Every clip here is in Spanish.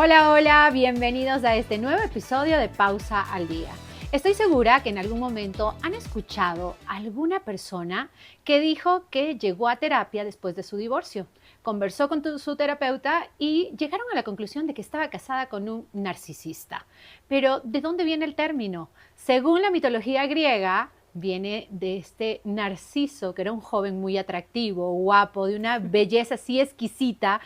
Hola, hola, bienvenidos a este nuevo episodio de Pausa al Día. Estoy segura que en algún momento han escuchado a alguna persona que dijo que llegó a terapia después de su divorcio. Conversó con su terapeuta y llegaron a la conclusión de que estaba casada con un narcisista. Pero, ¿de dónde viene el término? Según la mitología griega, viene de este Narciso, que era un joven muy atractivo, guapo, de una belleza así exquisita,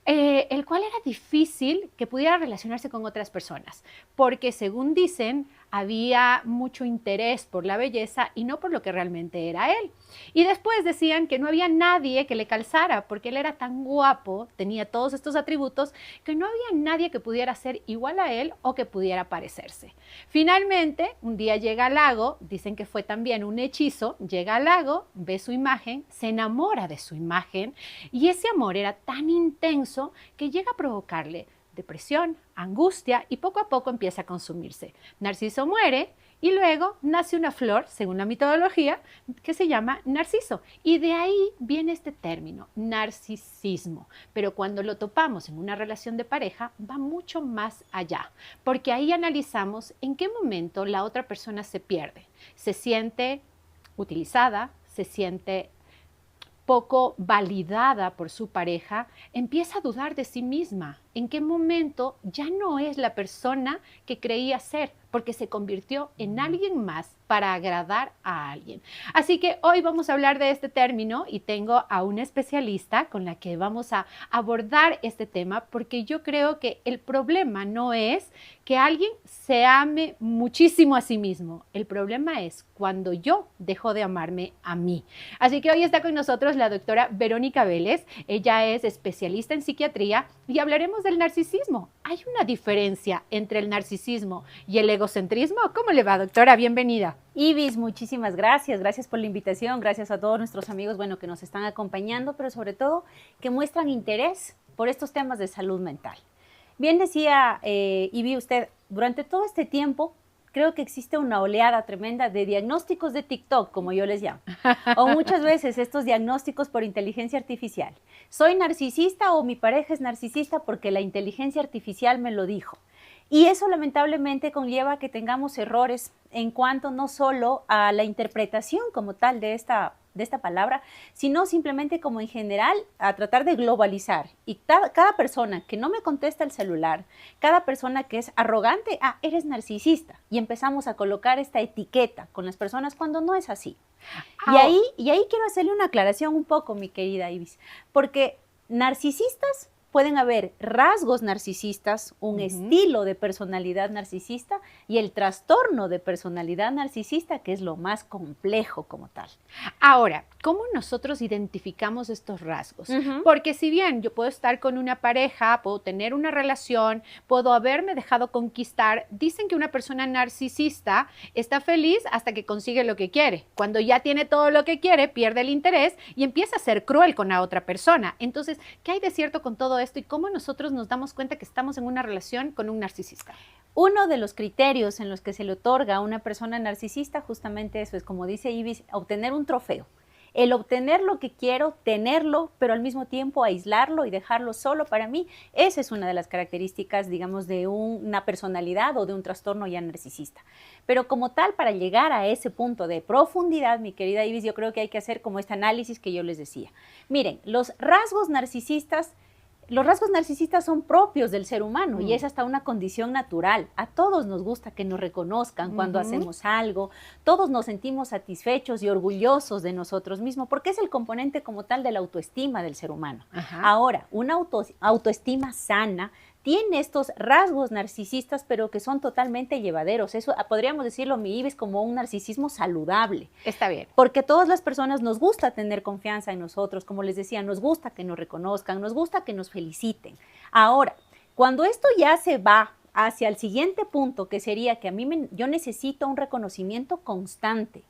el cual era difícil que pudiera relacionarse con otras personas, porque según dicen, había mucho interés por la belleza y no por lo que realmente era él. Y después decían que no había nadie que le calzara, porque él era tan guapo, tenía todos estos atributos, que no había nadie que pudiera ser igual a él o que pudiera parecerse. Finalmente, un día llega al lago, dicen que fue también un hechizo, llega al lago, ve su imagen, se enamora de su imagen y ese amor era tan intenso que llega a provocarle depresión, angustia y poco a poco empieza a consumirse. Narciso muere y luego nace una flor, según la mitología, que se llama Narciso. Y de ahí viene este término, narcisismo. Pero cuando lo topamos en una relación de pareja, va mucho más allá, porque ahí analizamos en qué momento la otra persona se pierde. Se siente utilizada, se siente poco validada por su pareja, empieza a dudar de sí misma. ¿En qué momento ya no es la persona que creía ser? Porque se convirtió en alguien más para agradar a alguien. Así que hoy vamos a hablar de este término y tengo a una especialista con la que vamos a abordar este tema, porque yo creo que el problema no es que alguien se ame muchísimo a sí mismo. El problema es cuando yo dejo de amarme a mí. Así que hoy está con nosotros la doctora Verónica Vélez. Ella es especialista en psiquiatría y hablaremos del narcisismo. ¿Hay una diferencia entre el narcisismo y el egocentrismo? ¿Cómo le va, doctora? Bienvenida. Ibis, muchísimas gracias. Gracias por la invitación. Gracias a todos nuestros amigos, que nos están acompañando, pero sobre todo que muestran interés por estos temas de salud mental. Bien decía Ibi usted, durante todo este tiempo creo que existe una oleada tremenda de diagnósticos de TikTok, como yo les llamo, o muchas veces estos diagnósticos por inteligencia artificial. Soy narcisista o mi pareja es narcisista porque la inteligencia artificial me lo dijo. Y eso lamentablemente conlleva que tengamos errores en cuanto no solo a la interpretación como tal de esta palabra, sino simplemente como en general a tratar de globalizar. Y cada persona que no me contesta el celular, cada persona que es arrogante, eres narcisista. Y empezamos a colocar esta etiqueta con las personas cuando no es así. Y ahí quiero hacerle una aclaración un poco, mi querida Ibis, porque narcisistas pueden haber rasgos narcisistas, un estilo de personalidad narcisista y el trastorno de personalidad narcisista, que es lo más complejo como tal. Ahora, ¿cómo nosotros identificamos estos rasgos? Porque si bien yo puedo estar con una pareja, puedo tener una relación, puedo haberme dejado conquistar, dicen que una persona narcisista está feliz hasta que consigue lo que quiere. Cuando ya tiene todo lo que quiere, pierde el interés y empieza a ser cruel con la otra persona. Entonces, ¿qué hay de cierto con todo esto y cómo nosotros nos damos cuenta que estamos en una relación con un narcisista? Uno de los criterios en los que se le otorga a una persona narcisista justamente eso es, como dice Ibis, obtener un trofeo. El obtener lo que quiero, tenerlo, pero al mismo tiempo aislarlo y dejarlo solo para mí, esa es una de las características, digamos, de una personalidad o de un trastorno ya narcisista. Pero como tal, para llegar a ese punto de profundidad, mi querida Ibis, yo creo que hay que hacer como este análisis que yo les decía. Miren, los rasgos narcisistas son propios del ser humano y es hasta una condición natural. A todos nos gusta que nos reconozcan cuando hacemos algo, todos nos sentimos satisfechos y orgullosos de nosotros mismos porque es el componente como tal de la autoestima del ser humano. Ahora, una autoestima sana tiene estos rasgos narcisistas, pero que son totalmente llevaderos. Eso podríamos decirlo, mi Ibis, como un narcisismo saludable. Está bien. Porque todas las personas nos gusta tener confianza en nosotros, como les decía, nos gusta que nos reconozcan, nos gusta que nos feliciten. Ahora, cuando esto ya se va hacia el siguiente punto, que sería que yo necesito un reconocimiento constante,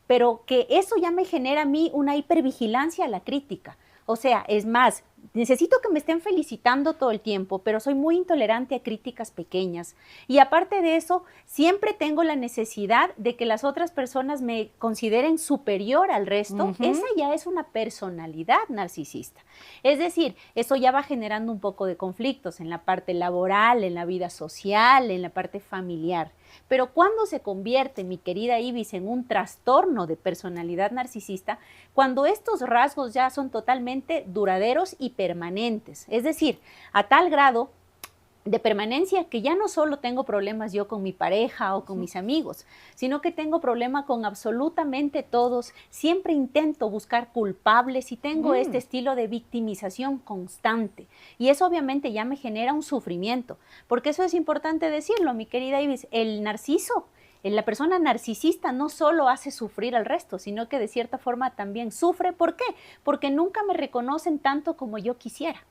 pero que eso ya me genera a mí una hipervigilancia a la crítica. O sea, es más, necesito que me estén felicitando todo el tiempo, pero soy muy intolerante a críticas pequeñas. Y aparte de eso, siempre tengo la necesidad de que las otras personas me consideren superior al resto. Esa ya es una personalidad narcisista. Es decir, eso ya va generando un poco de conflictos en la parte laboral, en la vida social, en la parte familiar. Pero cuando se convierte, mi querida Ibis, en un trastorno de personalidad narcisista, cuando estos rasgos ya son totalmente duraderos y permanentes, es decir, a tal grado de permanencia que ya no solo tengo problemas yo con mi pareja o con mis amigos, sino que tengo problema con absolutamente todos. Siempre intento buscar culpables y tengo este estilo de victimización constante. Y eso obviamente ya me genera un sufrimiento, porque eso es importante decirlo, mi querida Ibis, el narciso. La persona narcisista no solo hace sufrir al resto, sino que de cierta forma también sufre. ¿Por qué? Porque nunca me reconocen tanto como yo quisiera.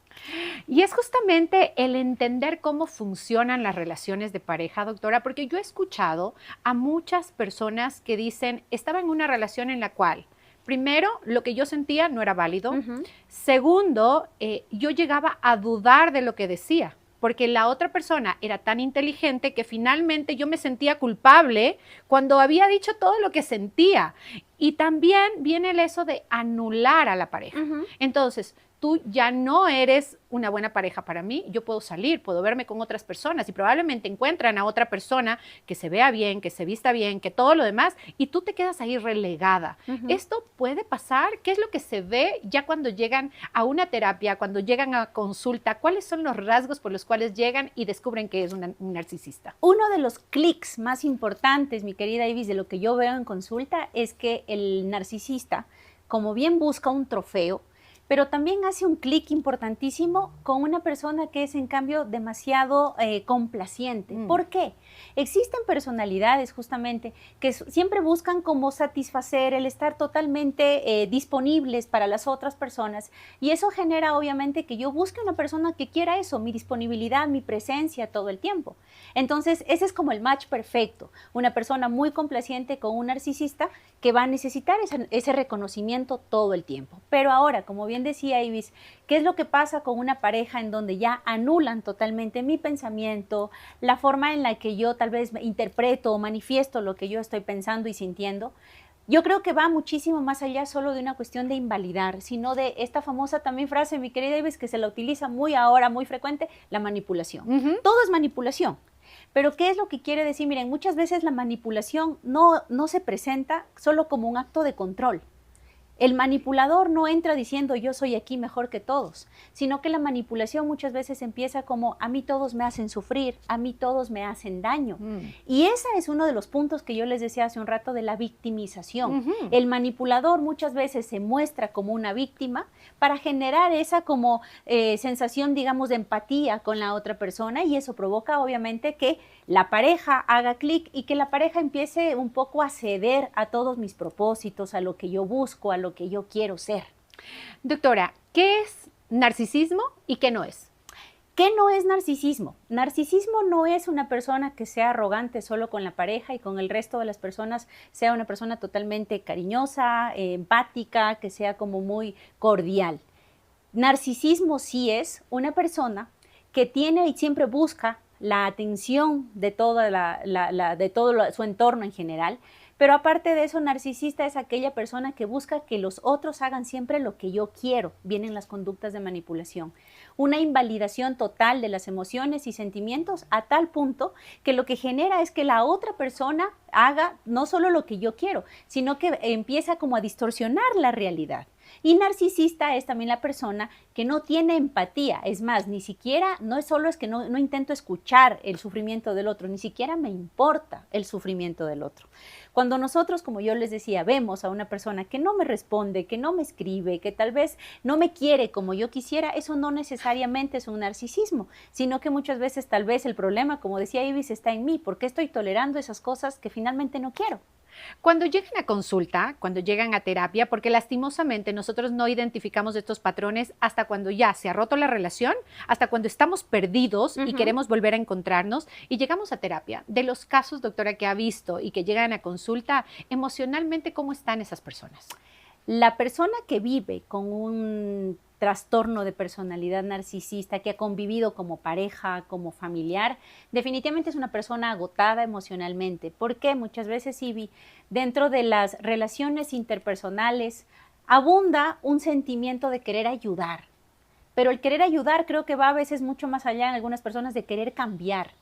Y es justamente el entender cómo funcionan las relaciones de pareja, doctora, porque yo he escuchado a muchas personas que dicen, estaba en una relación en la cual, primero, lo que yo sentía no era válido. Segundo, yo llegaba a dudar de lo que decía, porque la otra persona era tan inteligente que finalmente yo me sentía culpable cuando había dicho todo lo que sentía. Y también viene el eso de anular a la pareja. Entonces, tú ya no eres una buena pareja para mí, yo puedo salir, puedo verme con otras personas y probablemente encuentran a otra persona que se vea bien, que se vista bien, que todo lo demás, y tú te quedas ahí relegada. ¿Esto puede pasar? ¿Qué es lo que se ve ya cuando llegan a una terapia, cuando llegan a consulta? ¿Cuáles son los rasgos por los cuales llegan y descubren que es un narcisista? Uno de los clics más importantes, mi querida Ibis, de lo que yo veo en consulta es que el narcisista, como bien busca un trofeo, pero también hace un clic importantísimo con una persona que es en cambio demasiado complaciente. ¿Por qué? Existen personalidades justamente que siempre buscan como satisfacer, el estar totalmente disponibles para las otras personas, y eso genera obviamente que yo busque una persona que quiera eso, mi disponibilidad, mi presencia todo el tiempo. Entonces ese es como el match perfecto, una persona muy complaciente con un narcisista que va a necesitar ese reconocimiento todo el tiempo. Pero ahora, como bien decía Ibis, ¿qué es lo que pasa con una pareja en donde ya anulan totalmente mi pensamiento, la forma en la que yo tal vez interpreto o manifiesto lo que yo estoy pensando y sintiendo? Yo creo que va muchísimo más allá solo de una cuestión de invalidar, sino de esta famosa también frase, mi querida Ibis, que se la utiliza muy ahora, muy frecuente, la manipulación. Todo es manipulación. Pero ¿qué es lo que quiere decir? Miren, muchas veces la manipulación no se presenta solo como un acto de control. El manipulador no entra diciendo yo soy aquí mejor que todos, sino que la manipulación muchas veces empieza como a mí todos me hacen sufrir, a mí todos me hacen daño. Y ese es uno de los puntos que yo les decía hace un rato de la victimización. El manipulador muchas veces se muestra como una víctima para generar esa como sensación, digamos, de empatía con la otra persona, y eso provoca obviamente que la pareja haga clic y que la pareja empiece un poco a ceder a todos mis propósitos, a lo que yo busco, a lo que yo quiero ser. Doctora, ¿qué es narcisismo y qué no es? ¿Qué no es narcisismo? Narcisismo no es una persona que sea arrogante solo con la pareja y con el resto de las personas sea una persona totalmente cariñosa, empática, que sea como muy cordial. Narcisismo sí es una persona que tiene y siempre busca la atención de todo su entorno en general, pero aparte de eso, narcisista es aquella persona que busca que los otros hagan siempre lo que yo quiero. Vienen las conductas de manipulación. Una invalidación total de las emociones y sentimientos a tal punto que lo que genera es que la otra persona haga no solo lo que yo quiero, sino que empieza como a distorsionar la realidad. Y narcisista es también la persona que no tiene empatía. Es más, ni siquiera, no es solo es que no intento escuchar el sufrimiento del otro, ni siquiera me importa el sufrimiento del otro. Cuando nosotros, como yo les decía, vemos a una persona que no me responde, que no me escribe, que tal vez no me quiere como yo quisiera, eso no necesariamente es un narcisismo, sino que muchas veces tal vez el problema, como decía Ibis, está en mí, porque estoy tolerando esas cosas que finalmente no quiero. Cuando llegan a consulta, cuando llegan a terapia, porque lastimosamente nosotros no identificamos estos patrones hasta cuando ya se ha roto la relación, hasta cuando estamos perdidos y queremos volver a encontrarnos y llegamos a terapia. De los casos, doctora, que ha visto y que llegan a consulta, emocionalmente, ¿cómo están esas personas? La persona que vive con un trastorno de personalidad narcisista, que ha convivido como pareja, como familiar, definitivamente es una persona agotada emocionalmente. ¿Por qué? Muchas veces, Ivy, dentro de las relaciones interpersonales abunda un sentimiento de querer ayudar, pero el querer ayudar creo que va a veces mucho más allá en algunas personas de querer cambiar.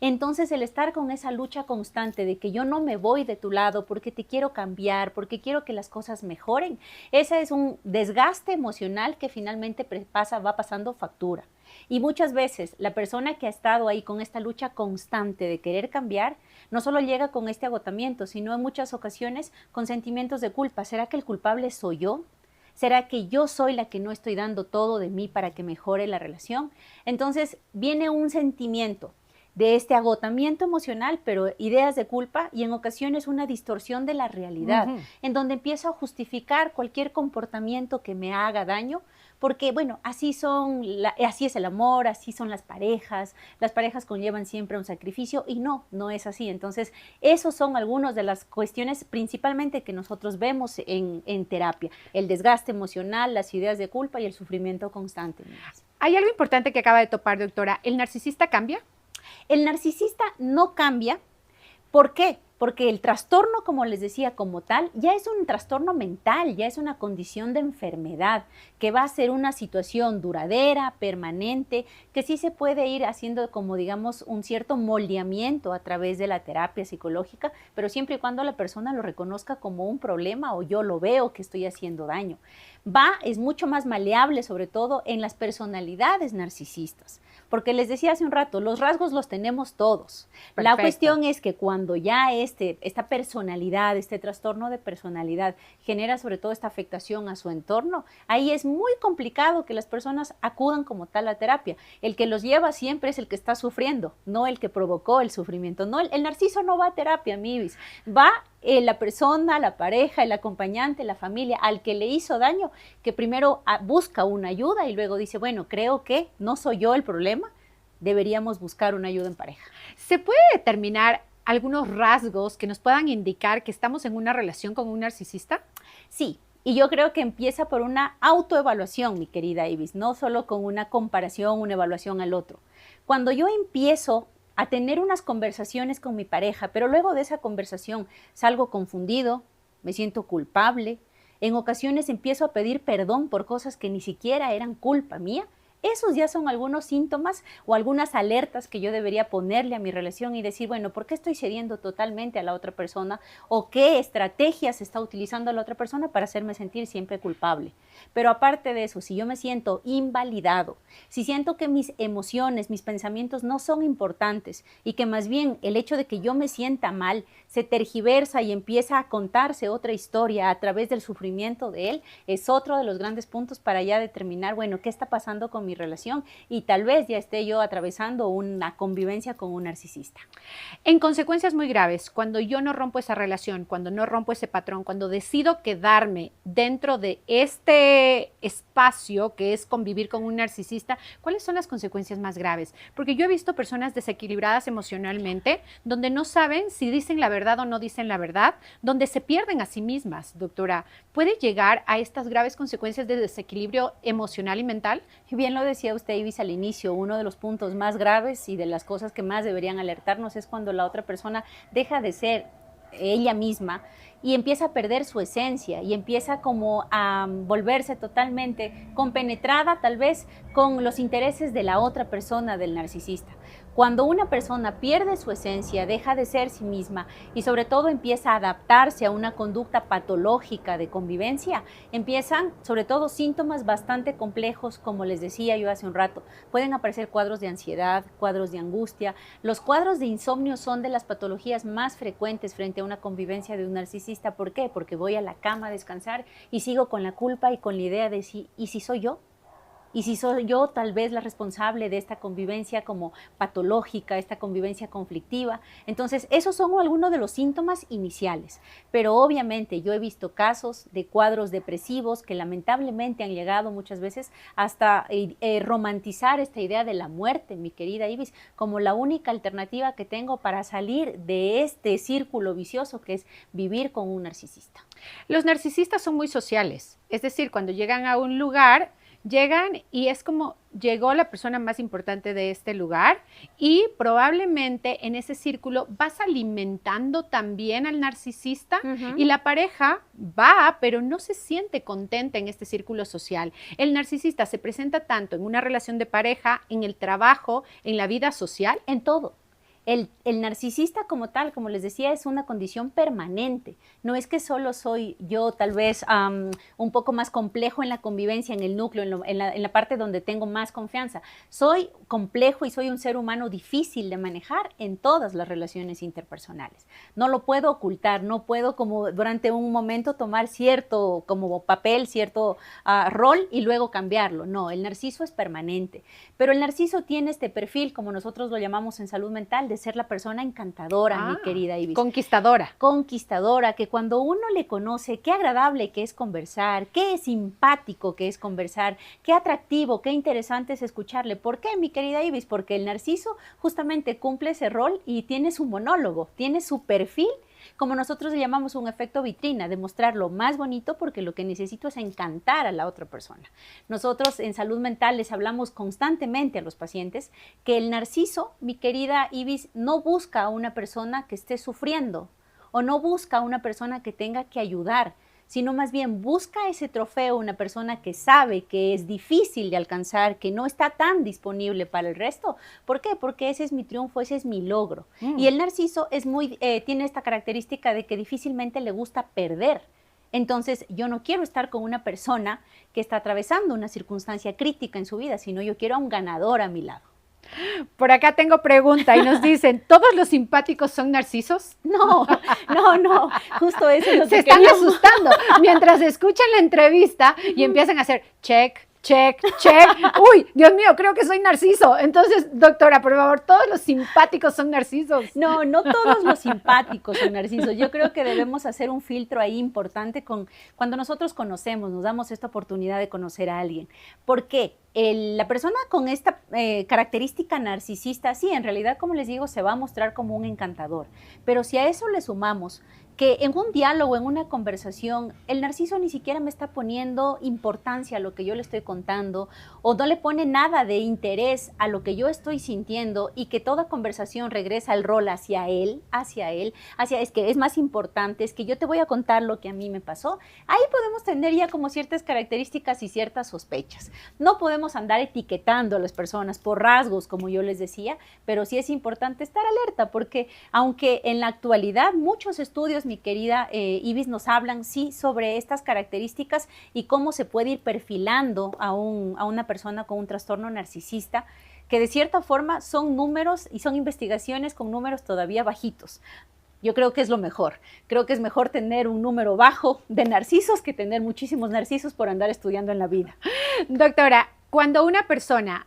Entonces el estar con esa lucha constante de que yo no me voy de tu lado porque te quiero cambiar, porque quiero que las cosas mejoren, ese es un desgaste emocional que finalmente va pasando factura. Y muchas veces la persona que ha estado ahí con esta lucha constante de querer cambiar, no solo llega con este agotamiento, sino en muchas ocasiones con sentimientos de culpa. ¿Será que el culpable soy yo? ¿Será que yo soy la que no estoy dando todo de mí para que mejore la relación? Entonces viene un sentimiento de este agotamiento emocional, pero ideas de culpa y en ocasiones una distorsión de la realidad, en donde empiezo a justificar cualquier comportamiento que me haga daño, porque bueno, así es el amor, así son las parejas conllevan siempre un sacrificio y no es así. Entonces, esos son algunas de las cuestiones principalmente que nosotros vemos en terapia, el desgaste emocional, las ideas de culpa y el sufrimiento constante. Hay algo importante que acaba de topar, doctora, ¿el narcisista cambia? El narcisista no cambia. ¿Por qué? Porque el trastorno, como les decía, como tal, ya es un trastorno mental, ya es una condición de enfermedad, que va a ser una situación duradera, permanente, que sí se puede ir haciendo como, digamos, un cierto moldeamiento a través de la terapia psicológica, pero siempre y cuando la persona lo reconozca como un problema o yo lo veo que estoy haciendo daño. Es mucho más maleable, sobre todo en las personalidades narcisistas, porque les decía hace un rato, los rasgos los tenemos todos. Perfecto. La cuestión es que cuando ya esta personalidad, este trastorno de personalidad genera sobre todo esta afectación a su entorno, ahí es muy complicado que las personas acudan como tal a terapia. El que los lleva siempre es el que está sufriendo, no el que provocó el sufrimiento. No, el narciso no va a terapia, Mivis, va la persona, la pareja, el acompañante, la familia, al que le hizo daño, que primero busca una ayuda y luego dice, bueno, creo que no soy yo el problema, deberíamos buscar una ayuda en pareja. ¿Se puede determinar algunos rasgos que nos puedan indicar que estamos en una relación con un narcisista? Sí, y yo creo que empieza por una autoevaluación, mi querida Ibis, no solo con una comparación, una evaluación al otro. Cuando yo empiezo a tener unas conversaciones con mi pareja, pero luego de esa conversación salgo confundido, me siento culpable, en ocasiones empiezo a pedir perdón por cosas que ni siquiera eran culpa mía, esos ya son algunos síntomas o algunas alertas que yo debería ponerle a mi relación y decir, bueno, ¿por qué estoy cediendo totalmente a la otra persona? ¿O qué estrategias está utilizando la otra persona para hacerme sentir siempre culpable? Pero aparte de eso, si yo me siento invalidado, si siento que mis emociones, mis pensamientos no son importantes y que más bien el hecho de que yo me sienta mal se tergiversa y empieza a contarse otra historia a través del sufrimiento de él, es otro de los grandes puntos para ya determinar, bueno, ¿qué está pasando con mi relación? Y tal vez ya esté yo atravesando una convivencia con un narcisista. En consecuencias muy graves, cuando yo no rompo esa relación, cuando no rompo ese patrón, cuando decido quedarme dentro de este espacio que es convivir con un narcisista, ¿cuáles son las consecuencias más graves? Porque yo he visto personas desequilibradas emocionalmente, donde no saben si dicen la verdad o no dicen la verdad, donde se pierden a sí mismas, doctora. ¿Puede llegar a estas graves consecuencias de desequilibrio emocional y mental? Bien lo decía usted, Ibis, al inicio, uno de los puntos más graves y de las cosas que más deberían alertarnos es cuando la otra persona deja de ser ella misma y empieza a perder su esencia y empieza como a volverse totalmente compenetrada tal vez con los intereses de la otra persona, del narcisista. Cuando una persona pierde su esencia, deja de ser sí misma y sobre todo empieza a adaptarse a una conducta patológica de convivencia, empiezan sobre todo síntomas bastante complejos, como les decía yo hace un rato. Pueden aparecer cuadros de ansiedad, cuadros de angustia. Los cuadros de insomnio son de las patologías más frecuentes frente a una convivencia de un narcisista. ¿Por qué? Porque voy a la cama a descansar y sigo con la culpa y con la idea de ¿y si soy yo? Y si soy yo tal vez la responsable de esta convivencia como patológica, esta convivencia conflictiva. Entonces, esos son algunos de los síntomas iniciales. Pero obviamente yo he visto casos de cuadros depresivos que lamentablemente han llegado muchas veces hasta romantizar esta idea de la muerte, mi querida Ibis, como la única alternativa que tengo para salir de este círculo vicioso que es vivir con un narcisista. Los narcisistas son muy sociales, es decir, cuando llegan a un lugar, llegan y es como llegó la persona más importante de este lugar y probablemente en ese círculo vas alimentando también al narcisista y la pareja va, pero no se siente contenta en este círculo social. El narcisista se presenta tanto en una relación de pareja, en el trabajo, en la vida social, en todo. El narcisista como tal, como les decía, es una condición permanente. No es que solo soy yo tal vez un poco más complejo en la convivencia, en el núcleo, en la parte donde tengo más confianza. Soy complejo y soy un ser humano difícil de manejar en todas las relaciones interpersonales. No lo puedo ocultar, no puedo como durante un momento tomar cierto como papel, cierto rol y luego cambiarlo. No, el narciso es permanente. Pero el narciso tiene este perfil, como nosotros lo llamamos en salud mental, de ser la persona encantadora, mi querida Ibis. Conquistadora. Conquistadora, que cuando uno le conoce, qué agradable que es conversar, qué simpático que es conversar, qué atractivo, qué interesante es escucharle. ¿Por qué, mi querida Ibis? Porque el narciso justamente cumple ese rol y tiene su monólogo, tiene su perfil, como nosotros le llamamos un efecto vitrina, demostrar lo más bonito porque lo que necesito es encantar a la otra persona. Nosotros en salud mental les hablamos constantemente a los pacientes que el narciso, mi querida Ibis, no busca a una persona que esté sufriendo o no busca a una persona que tenga que ayudar, sino más bien busca ese trofeo, una persona que sabe que es difícil de alcanzar, que no está tan disponible para el resto. ¿Por qué? Porque ese es mi triunfo, ese es mi logro. Y el narciso es tiene esta característica de que difícilmente le gusta perder. Entonces, yo no quiero estar con una persona que está atravesando una circunstancia crítica en su vida, sino yo quiero a un ganador a mi lado. Por acá tengo pregunta y nos dicen, ¿todos los simpáticos son narcisos? No, justo eso es lo que se están asustando mientras escuchan la entrevista y empiezan a hacer check, check, check. Uy, Dios mío, creo que soy narciso. Entonces, doctora, por favor, ¿todos los simpáticos son narcisos? No, no todos los simpáticos son narcisos. Yo creo que debemos hacer un filtro ahí importante cuando nosotros conocemos, nos damos esta oportunidad de conocer a alguien. ¿Por qué? La persona con esta característica narcisista, sí, en realidad, como les digo, se va a mostrar como un encantador. Pero si a eso le sumamos que en un diálogo, en una conversación, el narciso ni siquiera me está poniendo importancia a lo que yo le estoy contando o no le pone nada de interés a lo que yo estoy sintiendo y que toda conversación regresa al rol hacia él, es que es más importante, es que yo te voy a contar lo que a mí me pasó. Ahí podemos tener ya como ciertas características y ciertas sospechas. No podemos andar etiquetando a las personas por rasgos, como yo les decía, pero sí es importante estar alerta porque aunque en la actualidad muchos estudios, mi querida Ibis, nos hablan sí sobre estas características y cómo se puede ir perfilando a una persona con un trastorno narcisista, que de cierta forma son números y son investigaciones con números todavía bajitos. Yo creo que es lo mejor. Creo que es mejor tener un número bajo de narcisos que tener muchísimos narcisos por andar estudiando en la vida. Doctora, cuando una persona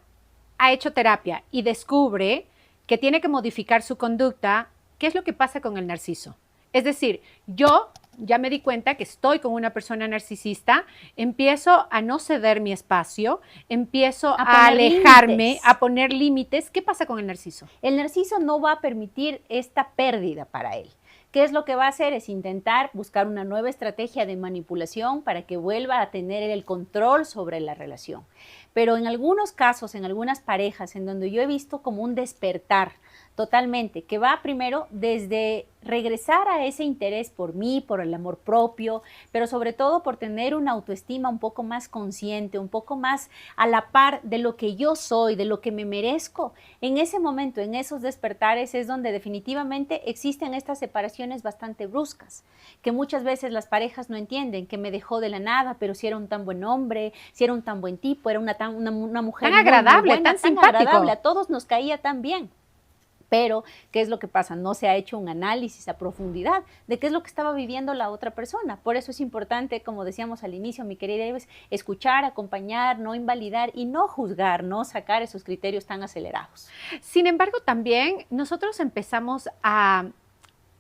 ha hecho terapia y descubre que tiene que modificar su conducta, ¿qué es lo que pasa con el narciso? Es decir, yo ya me di cuenta que estoy con una persona narcisista, empiezo a no ceder mi espacio, empiezo a alejarme, límites. A poner límites. ¿Qué pasa con el narciso? El narciso no va a permitir esta pérdida para él. ¿Qué es lo que va a hacer? Es intentar buscar una nueva estrategia de manipulación para que vuelva a tener el control sobre la relación. Pero en algunos casos, en algunas parejas, en donde yo he visto como un despertar totalmente, que va primero desde regresar a ese interés por mí, por el amor propio, pero sobre todo por tener una autoestima un poco más consciente, un poco más a la par de lo que yo soy, de lo que me merezco. En ese momento, en esos despertares es donde definitivamente existen estas separaciones bastante bruscas, que muchas veces las parejas no entienden, que me dejó de la nada, pero si era un tan buen hombre, si era un tan buen tipo, era una mujer tan agradable, muy buena, tan simpático. Agradable, a todos nos caía tan bien. Pero, ¿qué es lo que pasa? No se ha hecho un análisis a profundidad de qué es lo que estaba viviendo la otra persona. Por eso es importante, como decíamos al inicio, mi querida Ives, escuchar, acompañar, no invalidar y no juzgar, no sacar esos criterios tan acelerados. Sin embargo, también nosotros empezamos a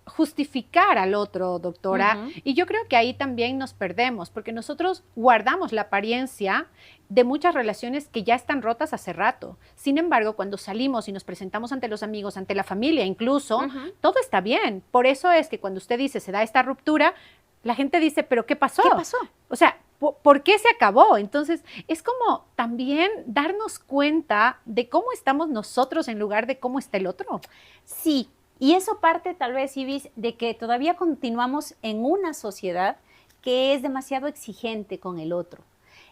justificar al otro, doctora, y yo creo que ahí también nos perdemos, porque nosotros guardamos la apariencia de muchas relaciones que ya están rotas hace rato. Sin embargo, cuando salimos y nos presentamos ante los amigos, ante la familia incluso, todo está bien. Por eso es que cuando usted dice se da esta ruptura, la gente dice, ¿pero qué pasó? ¿Qué pasó? O sea, ¿por qué se acabó? Entonces, es como también darnos cuenta de cómo estamos nosotros en lugar de cómo está el otro. Sí. Y eso parte tal vez, Ibis, de que todavía continuamos en una sociedad que es demasiado exigente con el otro.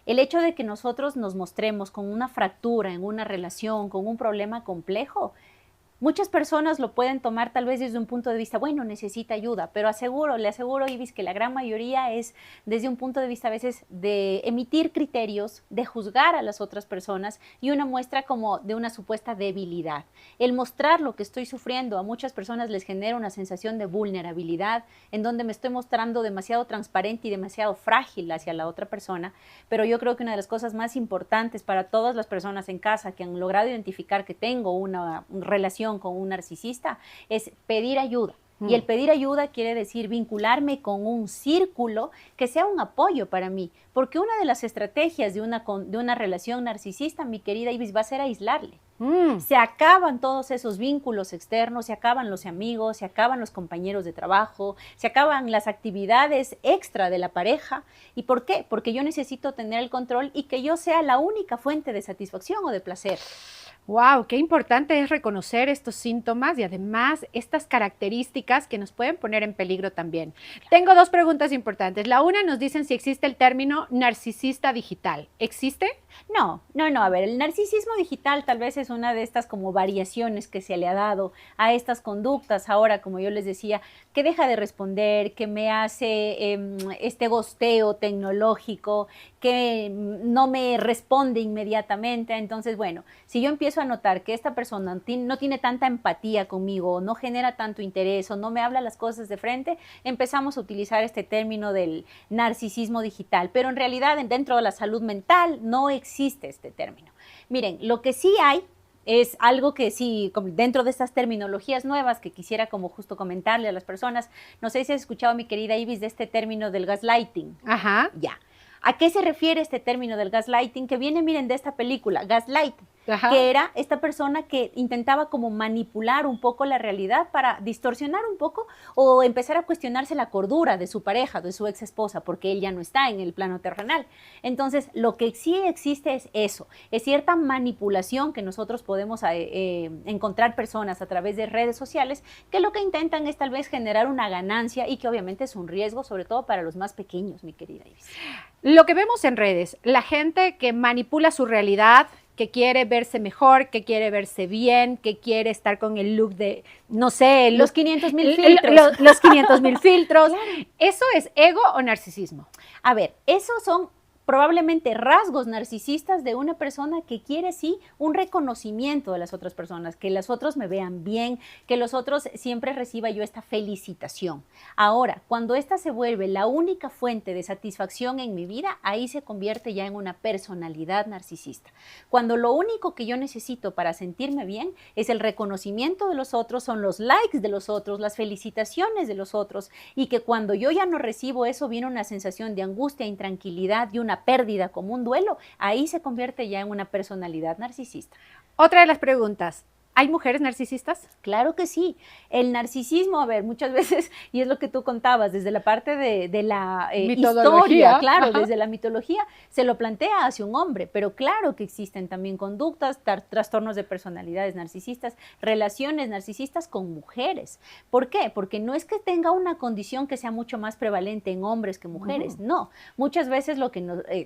El hecho de que nosotros nos mostremos con una fractura en una relación, con un problema complejo, muchas personas lo pueden tomar tal vez desde un punto de vista, bueno, necesita ayuda, pero le aseguro, Ibis, que la gran mayoría es desde un punto de vista a veces de emitir criterios, de juzgar a las otras personas y una muestra como de una supuesta debilidad. El mostrar lo que estoy sufriendo a muchas personas les genera una sensación de vulnerabilidad, en donde me estoy mostrando demasiado transparente y demasiado frágil hacia la otra persona, pero yo creo que una de las cosas más importantes para todas las personas en casa que han logrado identificar que tengo una relación con un narcisista es pedir ayuda. Y el pedir ayuda quiere decir vincularme con un círculo que sea un apoyo para mí. Porque una de las estrategias de una relación narcisista, mi querida Ibis, va a ser aislarle. Se acaban todos esos vínculos externos, se acaban los amigos, se acaban los compañeros de trabajo, se acaban las actividades extra de la pareja. ¿Y por qué? Porque yo necesito tener el control y que yo sea la única fuente de satisfacción o de placer. Wow, qué importante es reconocer estos síntomas y además estas características que nos pueden poner en peligro también. Claro. Tengo dos preguntas importantes. La una, nos dicen si existe el término narcisista digital. ¿Existe? No. A ver, el narcisismo digital tal vez es una de estas como variaciones que se le ha dado a estas conductas. Ahora, como yo les decía, que deja de responder, que me hace este gosteo tecnológico, que no me responde inmediatamente. Entonces, bueno, si yo empiezo a notar que esta persona no tiene tanta empatía conmigo, no genera tanto interés o no me habla las cosas de frente, empezamos a utilizar este término del narcisismo digital. Pero en realidad, dentro de la salud mental, no existe este término. Miren, lo que sí hay es algo que sí, dentro de estas terminologías nuevas que quisiera como justo comentarle a las personas, no sé si has escuchado, mi querida Ibis, de este término del gaslighting. Ajá. Ya. ¿A qué se refiere este término del gaslighting? Que viene, miren, de esta película, Gaslight, que era esta persona que intentaba como manipular un poco la realidad para distorsionar un poco o empezar a cuestionarse la cordura de su pareja, de su ex esposa, porque él ya no está en el plano terrenal. Entonces, lo que sí existe es eso, es cierta manipulación que nosotros podemos encontrar personas a través de redes sociales que lo que intentan es tal vez generar una ganancia y que obviamente es un riesgo, sobre todo para los más pequeños, mi querida Iris. Lo que vemos en redes, la gente que manipula su realidad, que quiere verse mejor, que quiere verse bien, que quiere estar con el look de, no sé, los 500,000 filtros. Los 500,000 filtros. Claro. ¿Eso es ego o narcisismo? A ver, esos son probablemente rasgos narcisistas de una persona que quiere sí un reconocimiento de las otras personas, que los otros me vean bien, que los otros siempre reciba yo esta felicitación. Ahora, cuando esta se vuelve la única fuente de satisfacción en mi vida, ahí se convierte ya en una personalidad narcisista. Cuando lo único que yo necesito para sentirme bien es el reconocimiento de los otros, son los likes de los otros, las felicitaciones de los otros, y que cuando yo ya no recibo eso viene una sensación de angustia, intranquilidad y una pérdida como un duelo, ahí se convierte ya en una personalidad narcisista. Otra de las preguntas, ¿hay mujeres narcisistas? Claro que sí. El narcisismo, a ver, muchas veces, y es lo que tú contabas, desde la parte de la historia, claro, ajá, desde la mitología, se lo plantea hacia un hombre, pero claro que existen también conductas, trastornos de personalidades narcisistas, relaciones narcisistas con mujeres. ¿Por qué? Porque no es que tenga una condición que sea mucho más prevalente en hombres que mujeres, no. Muchas veces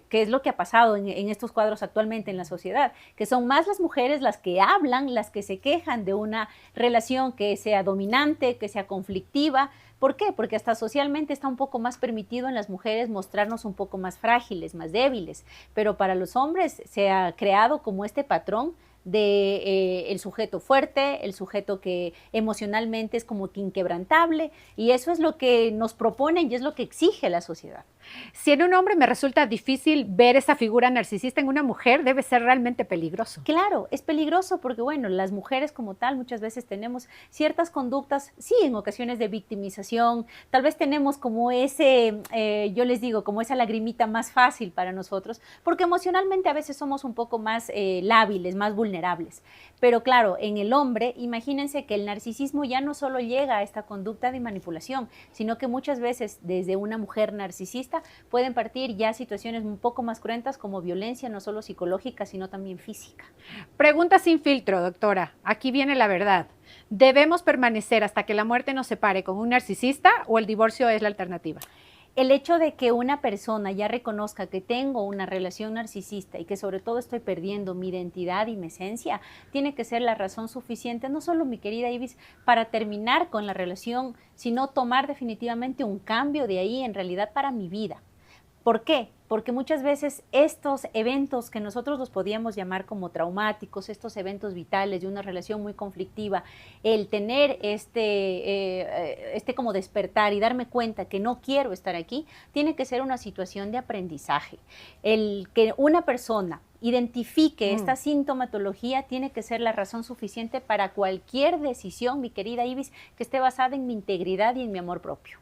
que es lo que ha pasado en estos cuadros actualmente en la sociedad, que son más las mujeres las que hablan, las que se quejan de una relación que sea dominante, que sea conflictiva. ¿Por qué? Porque hasta socialmente está un poco más permitido en las mujeres mostrarnos un poco más frágiles, más débiles, pero para los hombres se ha creado como este patrón de el sujeto fuerte, el sujeto que emocionalmente es como que inquebrantable, y eso es lo que nos proponen y es lo que exige la sociedad. Si en un hombre me resulta difícil ver esa figura narcisista, en una mujer debe ser realmente peligroso. Claro, es peligroso porque, bueno, las mujeres como tal muchas veces tenemos ciertas conductas, sí, en ocasiones de victimización, tal vez tenemos como ese, yo les digo, como esa lagrimita más fácil para nosotros, porque emocionalmente a veces somos un poco más lábiles, más vulnerables. Pero claro, en el hombre, imagínense que el narcisismo ya no solo llega a esta conducta de manipulación, sino que muchas veces desde una mujer narcisista pueden partir ya situaciones un poco más cruentas como violencia, no solo psicológica, sino también física. Pregunta sin filtro, doctora. Aquí viene la verdad. ¿Debemos permanecer hasta que la muerte nos separe con un narcisista o el divorcio es la alternativa? El hecho de que una persona ya reconozca que tengo una relación narcisista y que sobre todo estoy perdiendo mi identidad y mi esencia, tiene que ser la razón suficiente, no solo, mi querida Ibis, para terminar con la relación, sino tomar definitivamente un cambio de ahí en realidad para mi vida. ¿Por qué? Porque muchas veces estos eventos que nosotros los podíamos llamar como traumáticos, estos eventos vitales de una relación muy conflictiva, el tener este como despertar y darme cuenta que no quiero estar aquí, tiene que ser una situación de aprendizaje. El que una persona identifique esta sintomatología tiene que ser la razón suficiente para cualquier decisión, mi querida Ibis, que esté basada en mi integridad y en mi amor propio.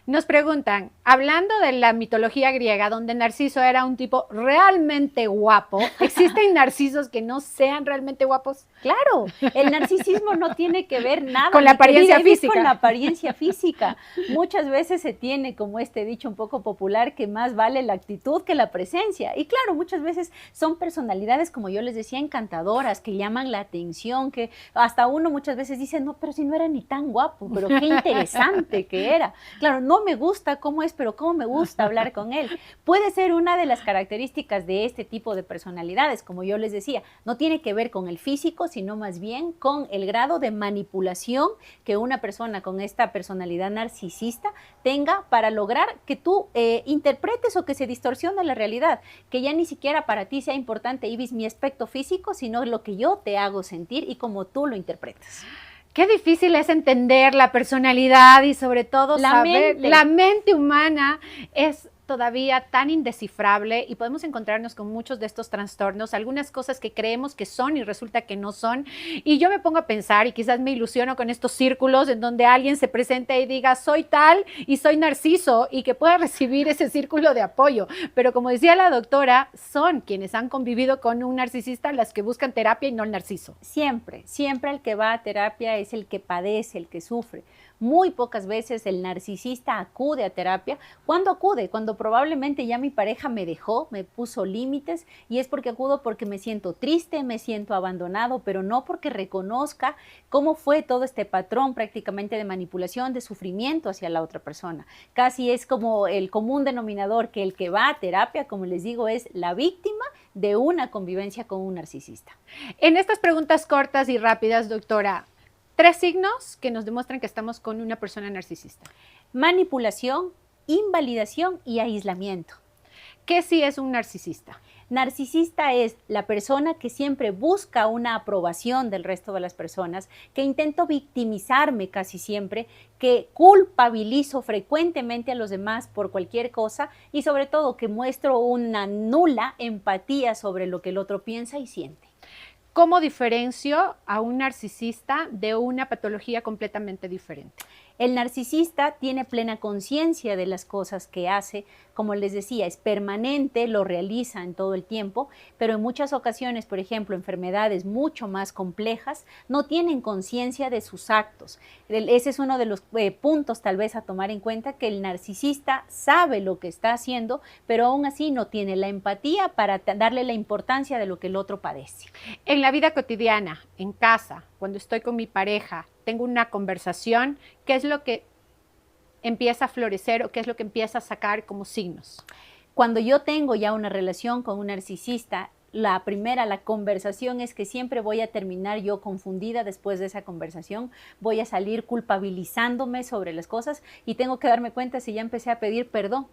Nos preguntan, hablando de la mitología griega, donde Narciso era un tipo realmente guapo, ¿existen narcisos que no sean realmente guapos? Claro, el narcisismo no tiene que ver nada con la apariencia física. Con la apariencia física. Muchas veces se tiene como este dicho un poco popular que más vale la actitud que la presencia. Y claro, muchas veces son personalidades, como yo les decía, encantadoras, que llaman la atención, que hasta uno muchas veces dice, no, pero si no era ni tan guapo, pero qué interesante que era. Claro, no me gusta cómo es, pero cómo me gusta hablar con él. Puede ser una de las características de este tipo de personalidades, como yo les decía, no tiene que ver con el físico, sino más bien con el grado de manipulación que una persona con esta personalidad narcisista tenga para lograr que tú interpretes o que se distorsione la realidad, que ya ni siquiera para ti sea importante, Ibis, mi aspecto físico, sino lo que yo te hago sentir y cómo tú lo interpretas. Qué difícil es entender la personalidad y sobre todo saber, la mente humana es todavía tan indescifrable y podemos encontrarnos con muchos de estos trastornos, algunas cosas que creemos que son y resulta que no son. Y yo me pongo a pensar y quizás me ilusiono con estos círculos en donde alguien se presente y diga soy tal y soy narciso y que pueda recibir ese círculo de apoyo. Pero como decía la doctora, son quienes han convivido con un narcisista las que buscan terapia y no el narciso. Siempre, siempre el que va a terapia es el que padece, el que sufre. Muy pocas veces el narcisista acude a terapia. ¿Cuándo acude? Cuando probablemente ya mi pareja me dejó, me puso límites, y es porque acudo porque me siento triste, me siento abandonado, pero no porque reconozca cómo fue todo este patrón prácticamente de manipulación, de sufrimiento hacia la otra persona. Casi es como el común denominador que el que va a terapia, como les digo, es la víctima de una convivencia con un narcisista. En estas preguntas cortas y rápidas, doctora, 3 signos que nos demuestran que estamos con una persona narcisista. Manipulación, invalidación y aislamiento. ¿Qué sí es un narcisista? Narcisista es la persona que siempre busca una aprobación del resto de las personas, que intento victimizarme casi siempre, que culpabilizo frecuentemente a los demás por cualquier cosa y sobre todo que muestro una nula empatía sobre lo que el otro piensa y siente. ¿Cómo diferencio a un narcisista de una patología completamente diferente? El narcisista tiene plena conciencia de las cosas que hace, como les decía, es permanente, lo realiza en todo el tiempo, pero en muchas ocasiones, por ejemplo, enfermedades mucho más complejas, no tienen conciencia de sus actos. Ese es uno de los puntos tal vez a tomar en cuenta, que el narcisista sabe lo que está haciendo, pero aún así no tiene la empatía para darle la importancia de lo que el otro padece. En la vida cotidiana, en casa, cuando estoy con mi pareja, tengo una conversación, ¿qué es lo que empieza a florecer o qué es lo que empieza a sacar como signos? Cuando yo tengo ya una relación con un narcisista, la conversación es que siempre voy a terminar yo confundida después de esa conversación, voy a salir culpabilizándome sobre las cosas y tengo que darme cuenta si ya empecé a pedir perdón.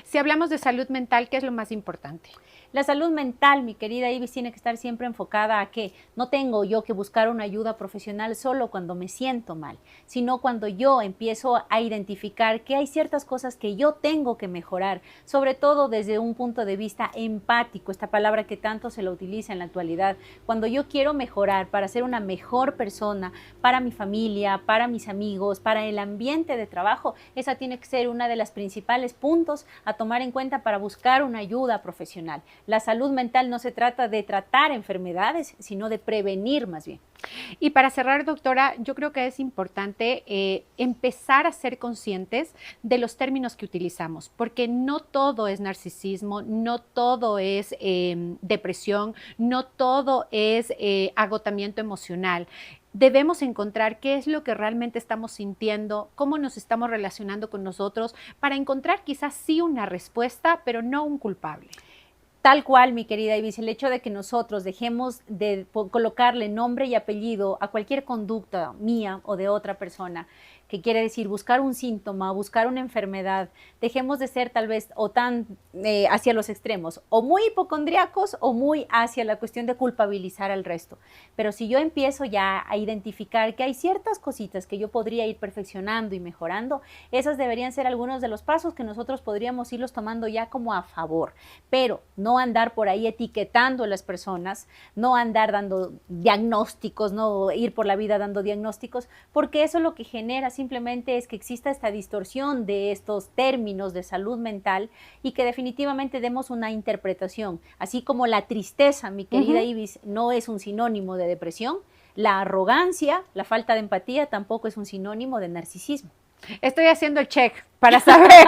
Si hablamos de salud mental, ¿qué es lo más importante? La salud mental, mi querida Ibis, tiene que estar siempre enfocada a que no tengo yo que buscar una ayuda profesional solo cuando me siento mal, sino cuando yo empiezo a identificar que hay ciertas cosas que yo tengo que mejorar, sobre todo desde un punto de vista empático, esta palabra que tanto se la utiliza en la actualidad. Cuando yo quiero mejorar para ser una mejor persona, para mi familia, para mis amigos, para el ambiente de trabajo, esa tiene que ser una de las principales puntos a tomar en cuenta para buscar una ayuda profesional. La salud mental no se trata de tratar enfermedades, sino de prevenir más bien. Y para cerrar, doctora, yo creo que es importante empezar a ser conscientes de los términos que utilizamos, porque no todo es narcisismo, no todo es depresión, no todo es agotamiento emocional. Debemos encontrar qué es lo que realmente estamos sintiendo, cómo nos estamos relacionando con nosotros, para encontrar quizás sí una respuesta, pero no un culpable. Tal cual, mi querida Ibis, el hecho de que nosotros dejemos de colocarle nombre y apellido a cualquier conducta mía o de otra persona, que quiere decir buscar un síntoma, buscar una enfermedad, dejemos de ser tal vez o tan hacia los extremos, o muy hipocondríacos o muy hacia la cuestión de culpabilizar al resto. Pero si yo empiezo ya a identificar que hay ciertas cositas que yo podría ir perfeccionando y mejorando, esas deberían ser algunos de los pasos que nosotros podríamos irlos tomando ya como a favor, pero no andar por ahí etiquetando a las personas, no andar dando diagnósticos, no ir por la vida dando diagnósticos, porque eso lo que genera simplemente es que exista esta distorsión de estos términos de salud mental y que definitivamente demos una interpretación. Así como la tristeza, mi querida Ibis, no es un sinónimo de depresión, la arrogancia, la falta de empatía tampoco es un sinónimo de narcisismo. Estoy haciendo el check para saber.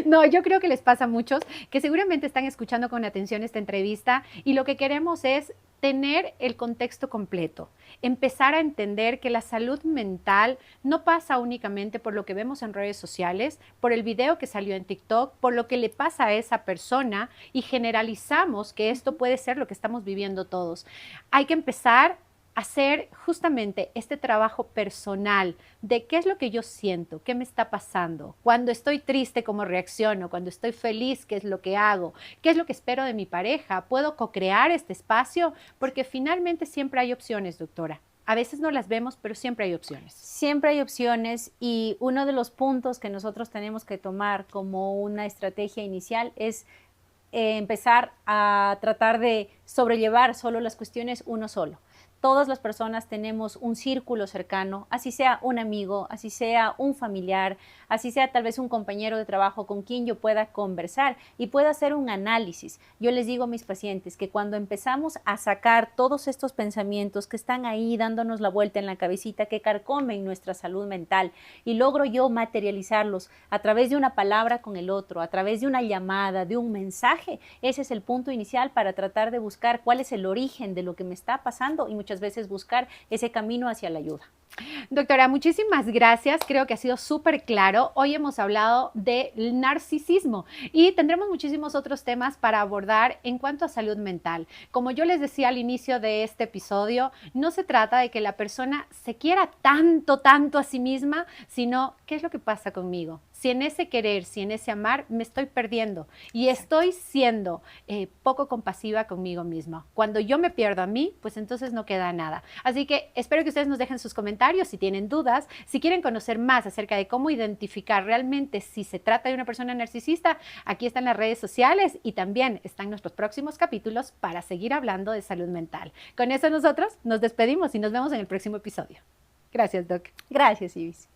No, yo creo que les pasa a muchos que seguramente están escuchando con atención esta entrevista y lo que queremos es tener el contexto completo, empezar a entender que la salud mental no pasa únicamente por lo que vemos en redes sociales, por el video que salió en TikTok, por lo que le pasa a esa persona y generalizamos que esto puede ser lo que estamos viviendo todos. Hay que empezar hacer justamente este trabajo personal de qué es lo que yo siento, qué me está pasando, cuando estoy triste, cómo reacciono, cuando estoy feliz, qué es lo que hago, qué es lo que espero de mi pareja, puedo co-crear este espacio, porque finalmente siempre hay opciones, doctora. A veces no las vemos, pero siempre hay opciones. Siempre hay opciones y uno de los puntos que nosotros tenemos que tomar como una estrategia inicial es empezar a tratar de sobrellevar solo las cuestiones uno solo. Todas las personas tenemos un círculo cercano, así sea un amigo, así sea un familiar, así sea tal vez un compañero de trabajo con quien yo pueda conversar y pueda hacer un análisis. Yo les digo a mis pacientes que cuando empezamos a sacar todos estos pensamientos que están ahí dándonos la vuelta en la cabecita, que carcomen nuestra salud mental y logro yo materializarlos a través de una palabra con el otro, a través de una llamada, de un mensaje, ese es el punto inicial para tratar de buscar cuál es el origen de lo que me está pasando y muchas veces buscar ese camino hacia la ayuda. Doctora, muchísimas gracias. Creo que ha sido súper claro. Hoy hemos hablado del narcisismo y tendremos muchísimos otros temas para abordar en cuanto a salud mental. Como yo les decía al inicio de este episodio, no se trata de que la persona se quiera tanto, tanto a sí misma, sino qué es lo que pasa conmigo. Si en ese querer, si en ese amar me estoy perdiendo y estoy siendo poco compasiva conmigo misma. Cuando yo me pierdo a mí, pues entonces no queda nada. Así que espero que ustedes nos dejen sus comentarios si tienen dudas, si quieren conocer más acerca de cómo identificar realmente si se trata de una persona narcisista. Aquí están las redes sociales y también están nuestros próximos capítulos para seguir hablando de salud mental. Con eso nosotros nos despedimos y nos vemos en el próximo episodio. Gracias, Doc. Gracias, Ibis.